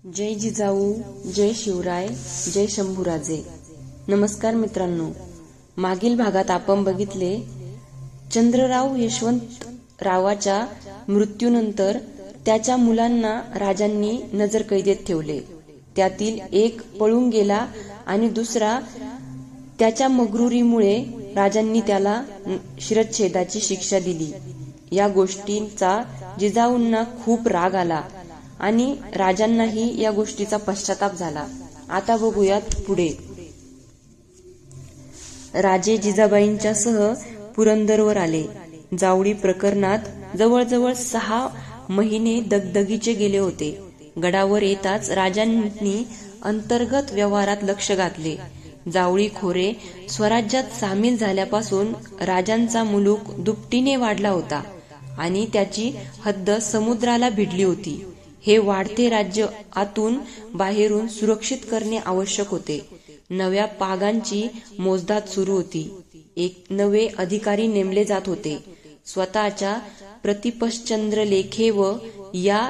जय जिजाऊ, जय शिवराय, जय शंभूराजे. नमस्कार मित्रांनो. मागील भागात आपण बघितले चंद्रराव यशवंतरावाच्या मृत्यूनंतर त्याच्या मुलांना राजांनी नजरकैदेत ठेवले. त्यातील एक पळून गेला आणि दुसरा त्याच्या मग्रुरीमुळे राजांनी त्याला शिरच्छेदाची शिक्षा दिली. या गोष्टींचा जिजाऊंना खूप राग आला आणि राजांनाही या गोष्टीचा पश्चाताप झाला. आता बघूयात पुढे. राजे जिजाबाईंच्या सह पुरंदरवर आले. जावळी प्रकरणात जवळजवळ 6 महिने दगदगीचे गेले होते. गडावर येताच राजांनी अंतर्गत व्यवहारात लक्ष घातले. जावळी खोरे स्वराज्यात सामील झाल्यापासून राजांचा मुलूक दुपटीने वाढला होता आणि त्याची हद्द समुद्राला भिडली होती. हे वाढते राज्य आतून बाहेरून सुरक्षित करणे आवश्यक होते. नव्या पागांची मोजदाद सुरू होती. एक नवे अधिकारी नेमले जात होते. स्वतःच्या प्रतिपश्चंद्रलेखे व या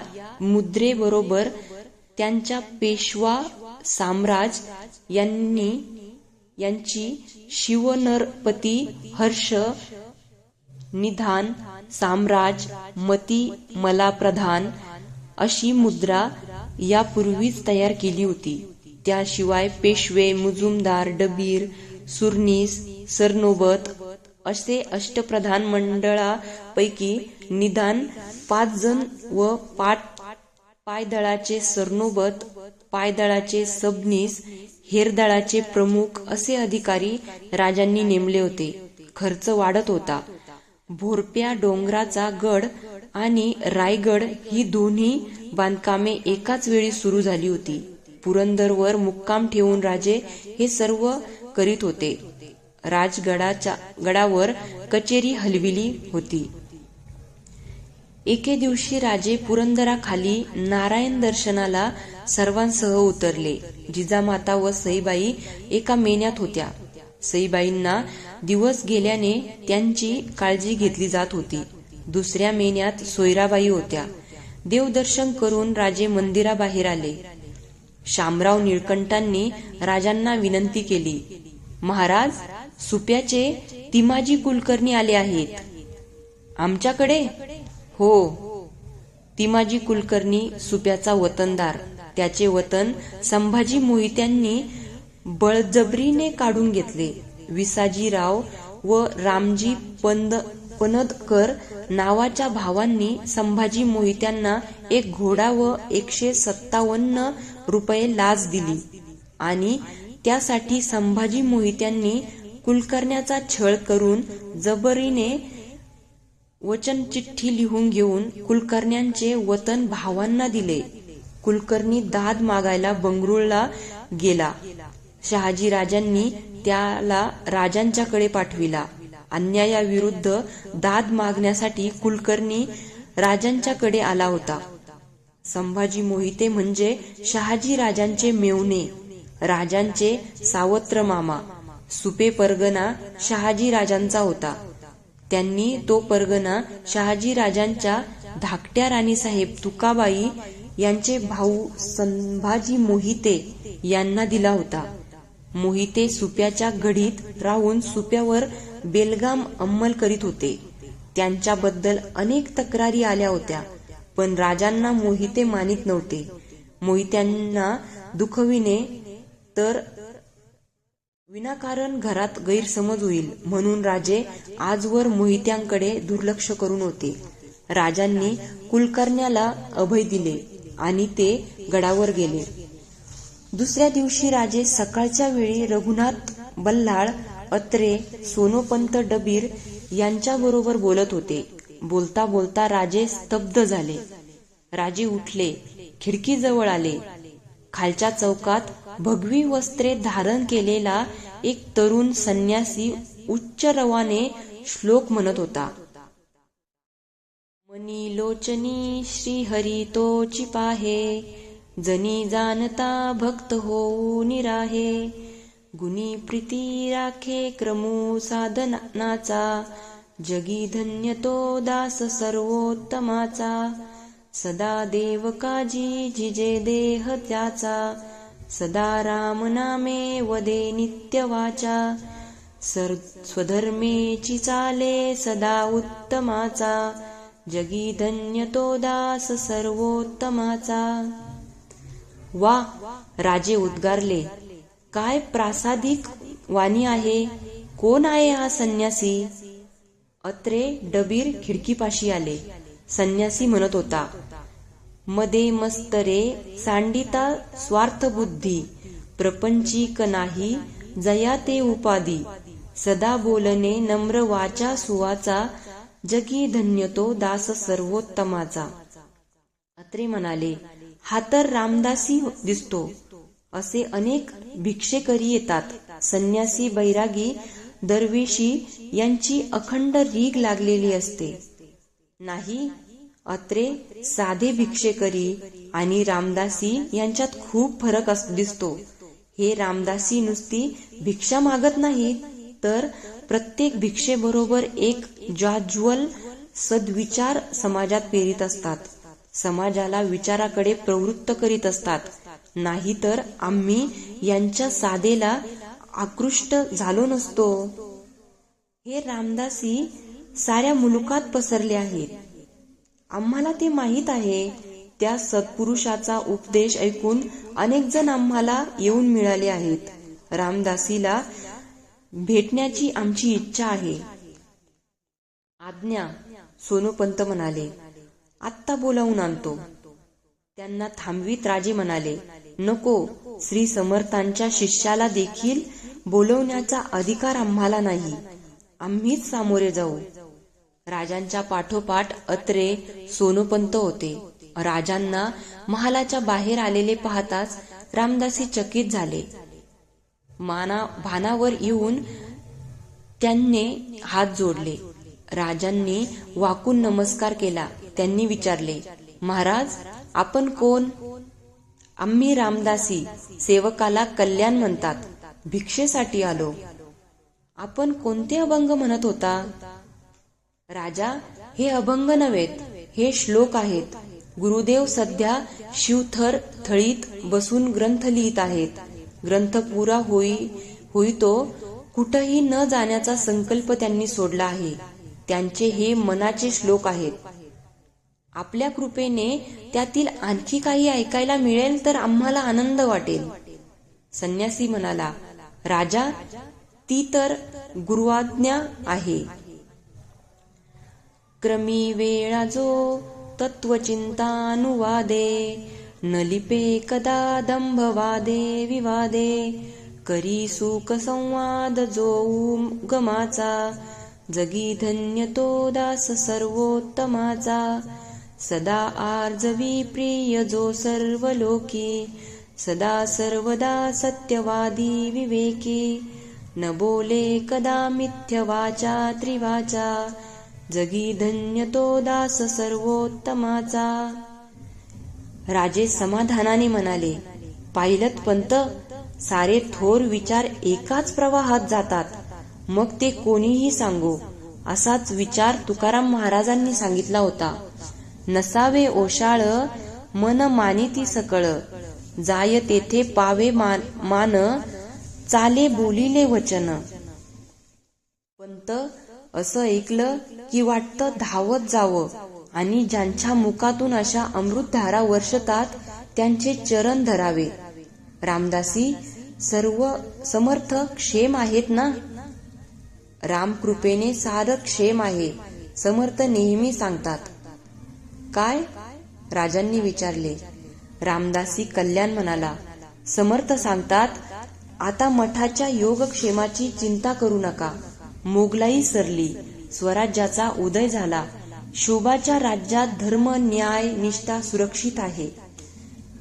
मुद्रेबरोबर त्यांच्या पेशवा साम्राज यांची शिवनरपती हर्ष निधान साम्राज मती मला प्रधान अशी मुद्रा यापूर्वीच तयार केली होती. त्याशिवाय पेशवे, मुजुमदार, डबीर, सुरनीस, सरनोबत असे अष्टप्रधान मंडळापैकी निदान 5 जण व पायदळाचे सरनोबत, पायदळाचे सबनीस, हेरदळाचे प्रमुख असे अधिकारी राजांनी नेमले होते. खर्च वाढत होता. भोरप्या डोंगराचा गड आणि रायगड ही दोन्ही बांधकामे एकाच वेळी सुरू झाली होती. पुरंदरवर मुक्काम ठेवून राजे हे सर्व करीत होते. गडावर कचेरी हलविली होती. एके दिवशी राजे पुरंदराखाली नारायण दर्शनाला सर्वांसह उतरले. जिजामाता व सईबाई एका मेन्यात होत्या. सईबाईंना दिवस गेल्याने त्यांची काळजी घेतली जात होती. दुसऱ्या मेन्यात सोयराबाई होत्या. देवदर्शन करून राजे मंदिराबाहेर आले. शामराव निळकंठांनी राजांना विनंती केली, महाराज, सुप्याचे तिमाजी कुलकर्णी आले आहेत. आमच्याकडे? हो. तिमाजी कुलकर्णी सुप्याचा वतनदार. त्याचे वतन संभाजी मोहित्यांनी बळजबरीने काढून घेतले. विसाजीराव व रामजी पनदकर नावाच्या भावांनी संभाजी मोहित्यांना एक घोडा व 157 रुपये लाच दिली आणि त्यासाठी संभाजी मोहित्यांनी कुलकर्ण्याचा छळ करून जबरीने वचनचिठ्ठी लिहून घेऊन कुलकर्ण्यांचे वतन भावांना दिले. कुलकर्णी दाद मागायला बंगळूरला गेला. शहाजी राजांनी त्याला राजांच्याकडे पाठविला. अन्यायाविरुद्ध दाद मागण्यासाठी कुलकर्णी राजांच्याकडे आला होता. संभाजी मोहिते म्हणजे शहाजी राजांचे मेव्हणे, राजांचे सावत्र मामा. सुपे परगणा शहाजी राजांचा होता. त्यांनी तो परगणा शहाजी राजांच्या धाकट्या राणीसाहेब तुकाबाई यांचे भाऊ संभाजी मोहिते यांना दिला होता. मोहिते सुप्याच्या गढीत राहून सुप्यावर बेलगाम अंमल करीत होते. त्यांच्याबद्दल अनेक तक्रारी आल्या होत्या, पण राजांना मोहिते मानित नव्हते. मोहित्यांना दुखविणे तर विनाकारण घरात गैरसमज होईल म्हणून राजे आजवर मोहित्यांकडे दुर्लक्ष करून होते. राजांनी कुलकर्ण्याला अभय दिले आणि ते गडावर गेले. दुसऱ्या दिवशी राजे सकाळच्या वेळी रघुनाथ बल्लाळ, अत्रे, सोनोपंत डबीर यांच्याबरोबर बोलत होते. बोलता बोलता राजे स्तब्ध झाले. राजे उठले, खिडकीजवळ आले. खालच्या चौकात भगवी वस्त्रे धारण केलेला एक तरुण संन्यासी उच्च रवाने श्लोक म्हणत होता. मनी लोचनी श्रीहरी तोची पाहे, जनी जाणता भक्त होऊ निराहे. गुणी प्रीती राखे क्रमू साधनाचा, जगी धन्य तो दास सर्वोत्तमाचा. सदा देव काजी जिजे देह त्याचा, सदा राम नामे वदे नित्य वाचा, स्वधर्मेची चाले सदा उत्तमाचा, जगी धन्य तो दास सर्वोत्तमाचा. वा, राजे उद्गारले, काय प्रासादिक वाणी आहे. कोण आहे हा संन्यासी? अत्रे डबीर खिडकीपाशी आले. संन्यासी म्हणत होता, मदे मस्तरे सांडिता स्वार्थबुद्धी, प्रपंचीक नाही जया ते उपाधी, सदा बोलणे नम्र वाचा सुवाचा, जगी धन्य तो दास सर्वोत्तमाचा. अत्रे म्हणाले, हा तर रामदासी दिसतो. असे अनेक भिक्षेकरी येतात. संन्यासी, बैरागी, दरवेशी यांची अखंड रीघ लागलेली असते. नाही अत्रे, साधे भिक्षेकरी आणि रामदासी यांच्यात खूप फरक दिसतो. हे रामदासी नुसती भिक्षा मागत नाहीत, तर प्रत्येक भिक्षेबरोबर एक ज्वाज्वल सद्विचार समाजात पेरीत असतात. समाजाला विचाराकडे प्रवृत्त करीत असतात. नाहीतर आम्ही यांच्या साधेला आकृष्ट झालो नसतो. हे रामदासी साऱ्या मुलुकात पसरले आहेत. आम्हाला ते माहीत आहे. त्या सत्पुरुषाचा उपदेश ऐकून अनेक जण आम्हाला येऊन मिळाले आहेत. रामदासीला भेटण्याची आमची इच्छा आहे. आज्ञा. सोनोपंत म्हणाले, आत्ता बोलावून आणतो. त्यांना थांबवीत राजे म्हणाले, नको, श्री समर्थांच्या शिष्याला देखील बोलवण्याचा अधिकार आम्हाला नाही. आम्हीच सामोरे जाऊ. राजांच्या पाठोपाठ अत्रे, सोनोपंत होते. राजांना महालाच्या बाहेर आलेले पाहताच रामदासी चकित झाले. भानावर येऊन त्यांनी हात जोडले. राजांनी वाकून नमस्कार केला. त्यांनी विचारले, महाराज, आपण कोण? आम्ही रामदासी, सेवकाला कल्याण म्हणतात. भिक्षेसाठी आलो. आपण कोणते अभंग म्हणत होता? राजा, हे अभंग नव्हेत, हे श्लोक आहेत. गुरुदेव सध्या शिवथर थळीत बसून ग्रंथ लिहित आहेत. ग्रंथ पुरा होईतो कुठंही न जाण्याचा संकल्प त्यांनी सोडला आहे. त्यांचे हे मनाचे श्लोक आहेत. आपल्या कृपेने त्यातील आणखी काही ऐकायला मिळेल तर आम्हाला आनंद वाटेल. संन्यासी म्हणाला, राजा, ती तर गुरुआज्ञा आहे. क्रमी वेळा जो तत्वचिंतानुवादे, न लिपे कदा दंभवादे विवादे, करी सुख संवाद जो गमाचा, जगी धन्य तो दास सर्वोत्तमाचा, सदा आर्जवी प्रिय जो सर्व लोकी, सदा सर्वदा सत्यवादी विवेकी, न बोले कदा मिथ्य वाचा त्रिवाचा, जगी धन्य तो दास सर्वोत्तमाचा. राजे समाधानाने म्हणाले, पाहिलत पंत, सारे थोर विचार एकाच प्रवाहात जातात. मग ते कोणीही सांगो. असाच विचार तुकाराम महाराजांनी सांगितला होता. नसावे ओशाळ मन मानिती सकळ, जाय तेथे पावे मान, चाले बोलिले वचन. पंत, असं ऐकलं की वाटतं धावत जावं आणि ज्यांच्या मुखातून अशा अमृतधारा वर्षतात त्यांचे चरण धरावे. रामदासी, सर्व समर्थ क्षेम आहेत ना? रामकृपेने सारं क्षेम आहे, समर्थ नेहमी सांगतात. काय? राजांनी विचारले. रामदासी कल्याण म्हणाला, समर्थ सांगतात, आता मठाच्या योगक्षेमाची चिंता करू नका. मोगलाई सरली, स्वराज्याचा उदय झाला. शोभाच्या राज्यात धर्म, न्याय, निष्ठा सुरक्षित आहे.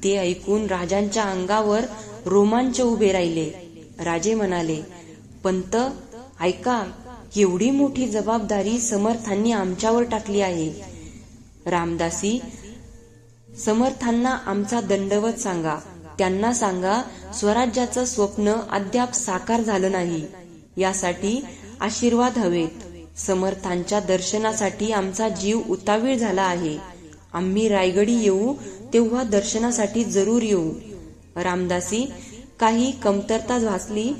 ते ऐकून राजांच्या अंगावर रोमांच उभे राहिले. राजे म्हणाले, पंत, ऐका, केवढी मोठी जबाबदारी समर्थांनी आमच्यावर टाकली आहे. रामदासी, समर्थांना आमचा दंडवत सांगा. त्यांना सांगा, स्वराज्याचं स्वप्न अद्याप साकार झालं नाही. यासाठी आशीर्वाद हवेत. समर्थांच्या दर्शनासाठी आमचा जीव उतावीळ झाला आहे. आम्ही रायगडी येऊ तेव्हा दर्शनासाठी जरूर येऊ. रामदासी काही कमतरता भासली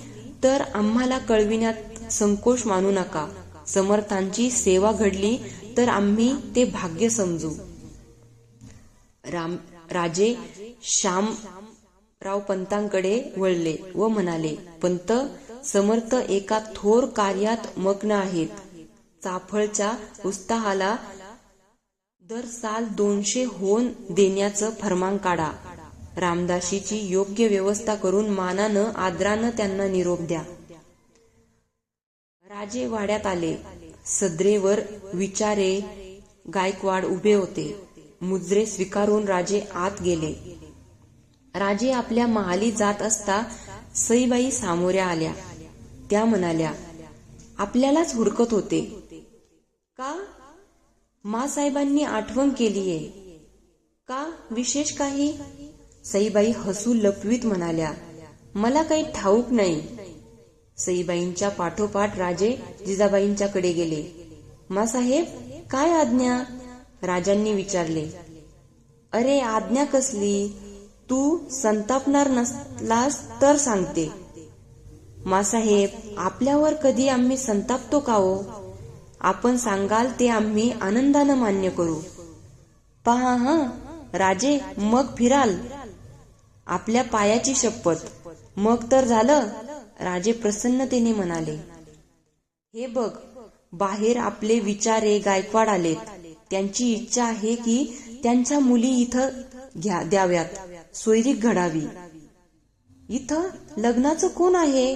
तर आम्हाला कळविण्यात संकोच मानू नका. समर्थांची सेवा घडली तर आम्ही ते भाग्य समजू. राजे श्यामराव पंतांकडे वळले व म्हणाले, पंत, समर्थ एका थोर कार्यात मग्न आहेत. चाफळच्या उत्साहाला दर साल 200 होन देण्याचं फर्मान काढा. रामदासीची योग्य व्यवस्था करून मानानं आदरानं त्यांना निरोप द्या. राजे वाड्यात आले. सदरेवर विचारे गायकवाड उभे होते. मुजरे स्वीकारून राजे आत गेले. राजे आपल्या महाली जात असता सईबाई सामोऱ्या आल्या. त्या म्हणाल्या, आपल्यालाच हुडकत होते. का? मासाहेबांनी आठवण केलीये का? विशेष काही? सईबाई हसू लपवीत म्हणाल्या, मला काही ठाऊक नाही. सईबाईंच्या पाठोपाठ राजे जिजाबाईंच्याकडे गेले. मासाहेब, काय आज्ञा? राजांनी विचारले. अरे, आज्ञा कसली? तू संतापणार नसलास तर सांगते. मासाहेब, आपल्यावर कधी आम्ही संतापतो का हो? आपण सांगाल ते आम्ही आनंदानं मान्य करू. पहा राजे, मग फिराल. आपल्या पायाची शपथ. मग तर झालं. राजे प्रसन्नतेने म्हणाले. हे बघ, बाहेर आपले विचारे गायकवाड आलेत. त्यांची इच्छा आहे की त्यांच्या मुली इथं द्याव्यात, सोयरीक घडावी. इथं लग्नाचं कोण आहे?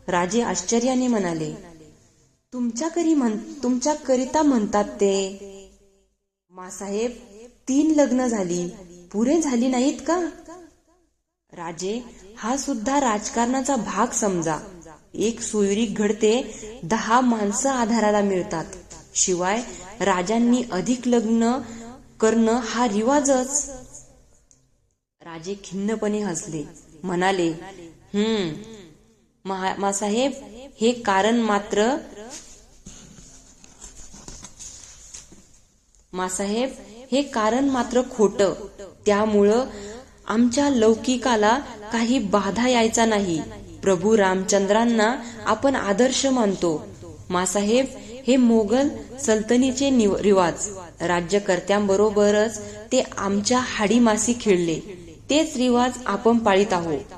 राजे आश्चर्याने म्हणाले. तुमच्याकरिता म्हणतात ते. मासाहेब, 3 लग्न झाली, पुरे झाली नाहीत का? राजे, हा सुद्धा राजकारणाचा भाग समजा. एक सोयरीक घडते, 10 माणसं आधाराला मिळतात. शिवाय राजांनी अधिक लग्न करणं हा रिवाजच. राजे खिन्नपणे हसले, म्हणाले, मासाहेब, हे कारण मात्र खोटं. त्यामुळं आमच्या लौकिकाला काही बाधा यायचा नाही. प्रभू रामचंद्रांना आपण आदर्श मानतो. मासाहेब, हे मोगल सल्तनीचे रिवाज. राज्यकर्त्यांबरोबरच ते आमच्या हाडीमासी खेळले. तेच रिवाज आपण पाळीत आहोत.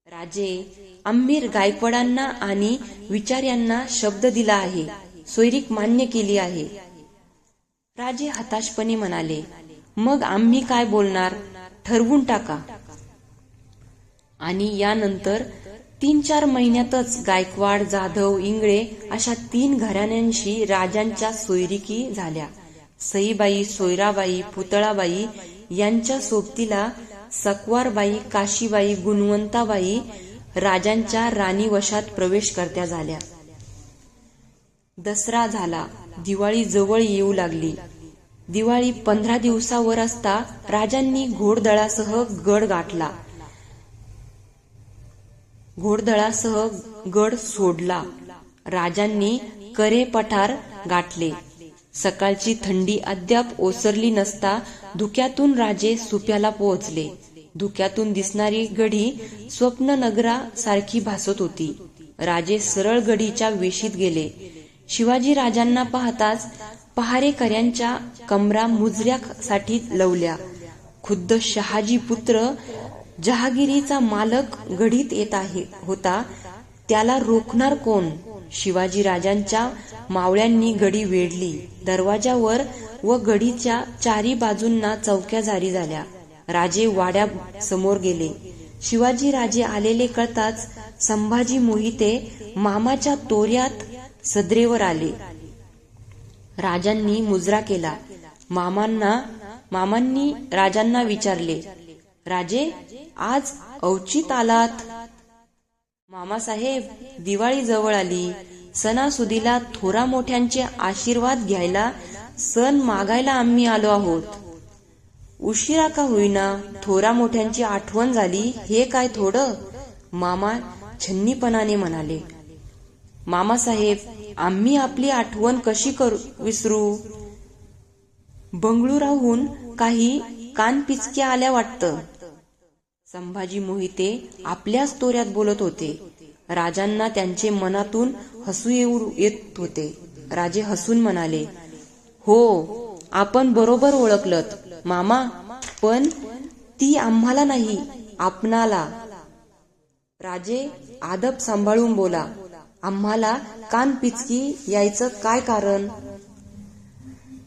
राजे, आम्ही गायकवाडांना आणि विचार्यांना शब्द दिला आहे. सोयरीक मान्य केली आहे. राजे हताशपणे म्हणाले, मग आम्ही काय बोलणार? ठरवून टाका. आणि यानंतर 3-4 महिन्यातच गायकवाड, जाधव, इंगळे अशा 3 घराण्यांशी राजांच्या सोयरिकी झाल्या. सईबाई, सोयराबाई, पुतळाबाई यांच्या सोबतीला सकवारबाई, काशीबाई, गुणवंताबाई राजांच्या राणीवशात प्रवेश करत्या झाल्या. दसरा झाला. दिवाळी जवळ येऊ लागली. दिवाळी 15 दिवसावर असता राजांनी घोडदळासह गड सोडला. राजांनी करे पठार गाठले. सकाळची थंडी अद्याप ओसरली नसता धुक्यातून राजे सुप्याला पोहोचले. धुक्यातून दिसणारी गढी स्वप्न नगरा सारखी भासत होती. राजे सरळ गडीच्या वेशीत गेले. शिवाजी राजांना पाहताच पहारेकऱ्यांच्या कमरा मुजऱ्यासाठी लवल्या. खुद्द शहाजी पुत्र जहागिरीचा मालक गढीत येत होता. त्याला रोखणार कोण? शिवाजी राजांच्या मावळ्यांनी गडी वेढली. दरवाजावर व गडीच्या 4 बाजूंना चौक्या जारी झाल्या. राजे वाड्या समोर गेले. शिवाजी राजे आलेले कळताच संभाजी मोहिते मामाच्या तोऱ्यात सदरेवर आले. राजांनी मुजरा केला. मामांनी राजांना विचारले, राजे, आज औचित आलात? मामासाहेब, दिवाळी जवळ आली. सणासुदीला थोरा मोठ्यांचे आशीर्वाद घ्यायला, सण मागायला आम्ही आलो आहोत. उशिरा का होईना थोरा मोठ्यांची आठवण झाली, हे काय थोडं? मामा छन्नीपणाने म्हणाले. मामासाहेब, आम्ही आपली आठवण कशी विसरू? बंगळुराहून काही कानपिचक्या आल्या वाटतं. संभाजी मोहिते आपल्याच तोऱ्यात बोलत होते. राजांना त्यांचे मनातून हसू येत होते. राजे हसून म्हणाले, हो, आपण बरोबर ओळखलत मामा, पण ती आम्हाला नाही, आपणाला. राजे, आदब सांभाळून बोला. आम्हाला कानपिचकी यायचं काय कारण?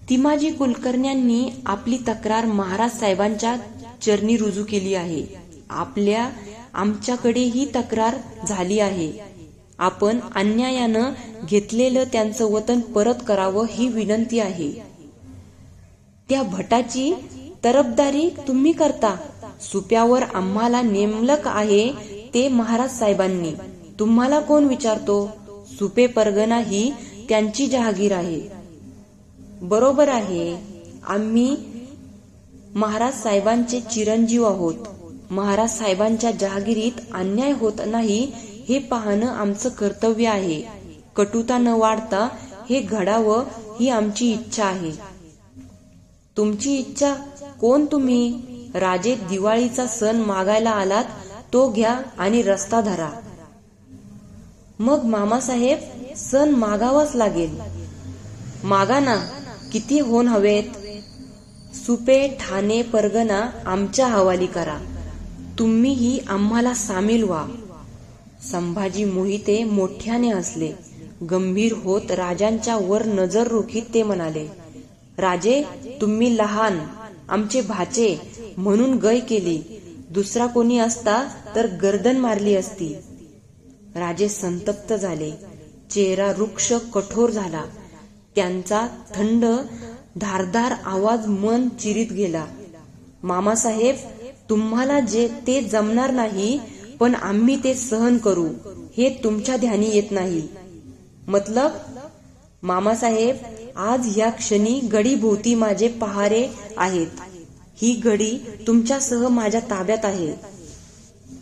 तिमाजी कुलकर्ण्यांनी आपली तक्रार महाराज साहेबांच्या चरणी रुजू केली आहे. आमच्याकडे ही तक्रार झाली आहे. आपण अन्यायानं घेतलेलं त्यांचं वतन परत करावं ही विनंती आहे. त्या भटाची तरफदारी तुम्ही करता. सुप्यावर आम्हाला नेमलक आहे ते महाराज साहेबांनी. तुम्हाला कोण विचारतो? सुपे परगणा ही त्यांची जहागीर आहे. बरोबर आहे. आम्ही महाराज साहेबांचे चिरंजीव आहोत. महाराज साहेबांच्या जहागिरीत अन्याय होत नाही हे पाहणं आमचं कर्तव्य आहे. कटुता न वाढता हे घडावं ही आमची इच्छा आहे. तुमची इच्छा? कोण तुम्ही? राजे, दिवाळीचा सण मागायला आलात तो घ्या आणि रस्ता धरा. मग मामासाहेब, सण मागावाच लागेल. मागा ना, किती होन हवेत? सुपे, ठाणे, परगणा आमच्या हवाली करा. तुम्हीही आम्हाला सामील व्हा. संभाजी मोहिते मोठ्याने हसले. गंभीर होत राजांच्या वर नजर रोखीत ते म्हणाले, राजे, तुम्ही लहान, आमचे भाचे म्हणून गय केली. दुसरा कोणी असता तर गर्दन मारली असती. राजे संतप्त झाले. चेहरा रुक्ष कठोर झाला. त्यांचा थंड धारदार आवाज मन चिरीत गेला. मामासाहेब, तुम्हाला ते जमणार नाही, पण आम्ही ते सहन करू हे तुमच्या ध्यानी येत नाही. मतलब? मामासाहेब, आज ह्या क्षणी गडी भोवती माझे पहारे आहेत. ही गडी तुमच्यासह माझ्या ताब्यात आहे.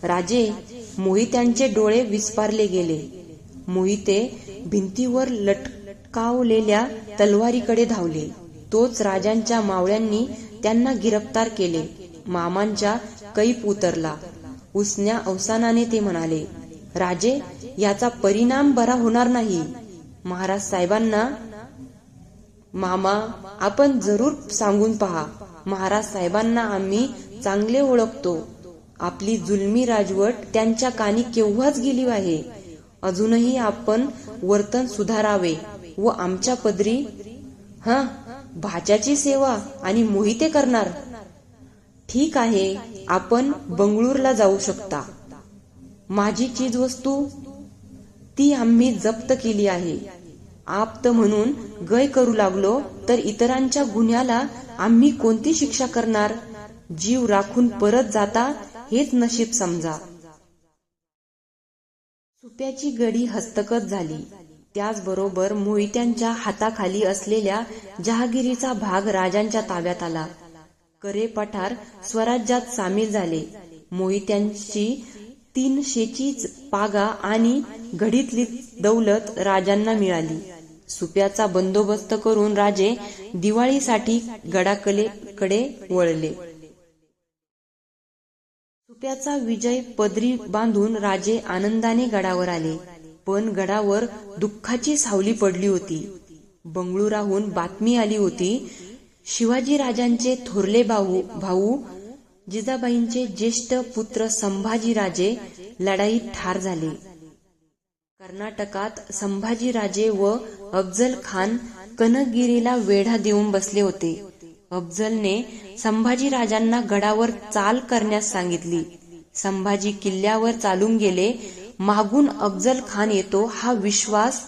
राजे, मोहित्यांचे डोळे विस्पारले गेले. मोहिते भिंतीवर लटकावलेल्या तलवारीकडे धावले. तोच राजांच्या मावळ्यांनी त्यांना गिरफ्तार केले. मामांच्या कैप उतरला. उसन्या अवसानाने ते म्हणाले, राजे, याचा परिणाम बरा होणार नाही. महाराज साहेबांना. मामा, आपण जरूर सांगून पहा. महाराज साहेबांना आम्ही चांगले ओळखतो. आपली जुलमी राजवट त्यांच्या कानी केव्हाच गेली आहे. अजूनही आपण वर्तन सुधारावे व आमच्या पदरी भाच्याची सेवा आणि मोहिते करणार. ठीक आहे, आपण बंगळूरला जाऊ शकता. माझी चीजवस्तू? ती आम्ही जप्त केली आहे. आप्त म्हणून गय करू लागलो तर इतरांच्या गुन्ह्याला आम्ही कोणती शिक्षा करणार? जीव राखून परत जाता हेच नशीब समजा. सुप्याची गडी हस्तगत झाली. त्याचबरोबर मोहित्यांच्या हाताखाली असलेल्या जहागिरीचा भाग राजांच्या ताब्यात आला. करे पठार स्वराज्यात सामील झाले. मोहित्यांची 300ची पागा आणि घडीतली दौलत राजांना मिळाली. सुप्याचा बंदोबस्त करून राजे दिवाळीसाठी गडाकडे वळले. सुप्याचा विजय पदरी बांधून राजे आनंदाने गडावर आले. पण गडावर दुःखाची सावली पडली होती. बंगळुराहून बातमी आली होती. शिवाजी राजांचे थोरले भाऊ जिजाबाईंचे ज्येष्ठ पुत्र संभाजीराजे लढाईत ठार झाले. कर्नाटकात संभाजीराजे व अफजल खान कनकगिरीला वेढा देऊन बसले होते. अफजलने संभाजीराजांना गडावर चाल करण्यास सांगितली. संभाजी किल्ल्यावर चालून गेले. मागून अफजल खान येतो हा विश्वास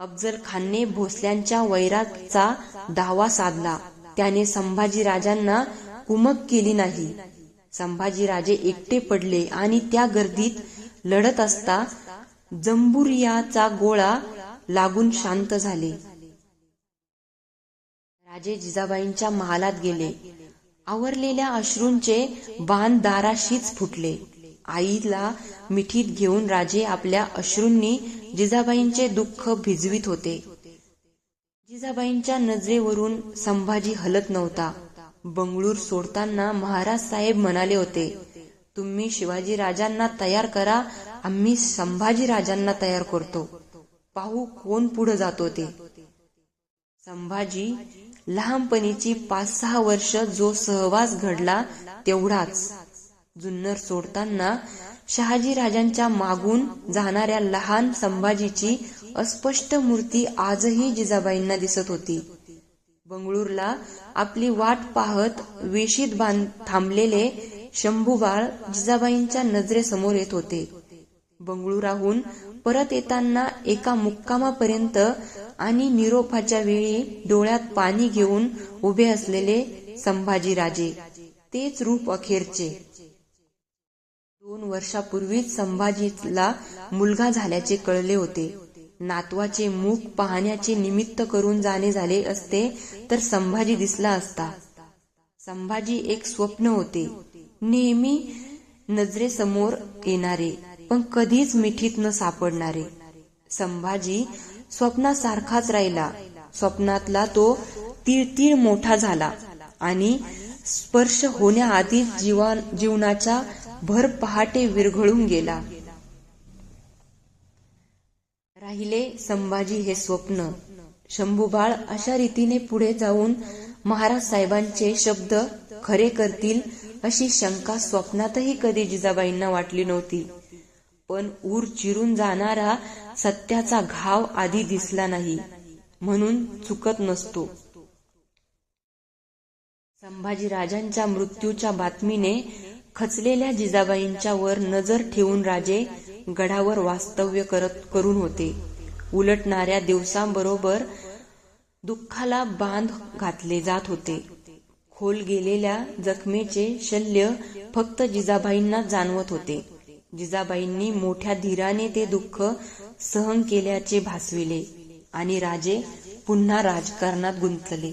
अफजल खानने भोसल्यांच्या वैराचा दावा साधला. त्याने संभाजीराजांना कुमक केली नाही. संभाजीराजे एकटे पडले आणि त्या गर्दीत लढत असता जंबुरियाचा गोळा लागून शांत झाले. राजे जिजाबाईंच्या महालात गेले. आवरलेल्या अश्रूंचे बाण दाराशीच फुटले. आईला मिठीत घेऊन राजे आपल्या अश्रूंनी जिजाबाईंचे दुःख भिजवीत होते. जिजाबाईंच्या नजरेवरून संभाजी हलत नव्हता. बंगळूर सोडताना महाराज साहेब म्हणाले होते, तुम्ही शिवाजी राजांना तयार करा, आम्ही संभाजी राजांना तयार करतो, पाहू कोण पुढे जातो ते. संभाजी लहानपणीची 5-6 वर्ष जो सहवास घडला तेवढाच. जुन्नर सोडताना शहाजी राजांच्या मागून जाणाऱ्या लहान संभाजीची अस्पष्ट मूर्ती आजही जिजाबाईंना दिसत होती. बंगळूरला आपली वाट पाहत वेशीत थांबलेले शंभूबाळ जिजाबाईंच्या नजरेसमोर येत होते. बंगळुराहून परत येताना एका मुक्कामापर्यंत आणि निरोपाच्या वेळी डोळ्यात पाणी घेऊन उभे असलेले संभाजीराजे, तेच रूप अखेरचे. 2 वर्षापूर्वीच संभाजीला मुलगा झाल्याचे कळले होते. नातवाचे मुख पाहण्याचे निमित्त करून जाणे झाले असते तर संभाजी दिसला असता. संभाजी एक स्वप्न होते, नेहमी नजरेसमोर येणारे पण कधीच मिठीत न सापडणारे. संभाजी स्वप्नासारखाच राहिला. स्वप्नातला तो तीळ मोठा झाला आणि स्पर्श होण्याआधीच जीवनाचा भर पहाटे विरघळून गेला. राहिले संभाजी हे स्वप्न. शंभूबाळ अशा रीतीने पुढे जाऊन महाराज साहेबांचे शब्द खरे करतील अशी शंका स्वप्नातही कधी जिजाबाईंना वाटली नव्हती. पण ऊर चिरून जाणारा सत्याचा घाव आधी दिसला नाही म्हणून चुकत नसतो. संभाजीराजांच्या मृत्यूच्या बातमीने खचलेल्या जिजाबाईंच्या वर नजर ठेवून राजे गडावर वास्तव्य करून होते. उलटणाऱ्या दिवसांबरोबर दुःखाला बांध घातले जात होते. खोल गेलेल्या जखमेचे शल्य फक्त जिजाबाईंना जाणवत होते. जिजाबाईंनी मोठ्या धीराने ते दुःख सहन केल्याचे भासविले आणि राजे पुन्हा राजकारणात गुंतले.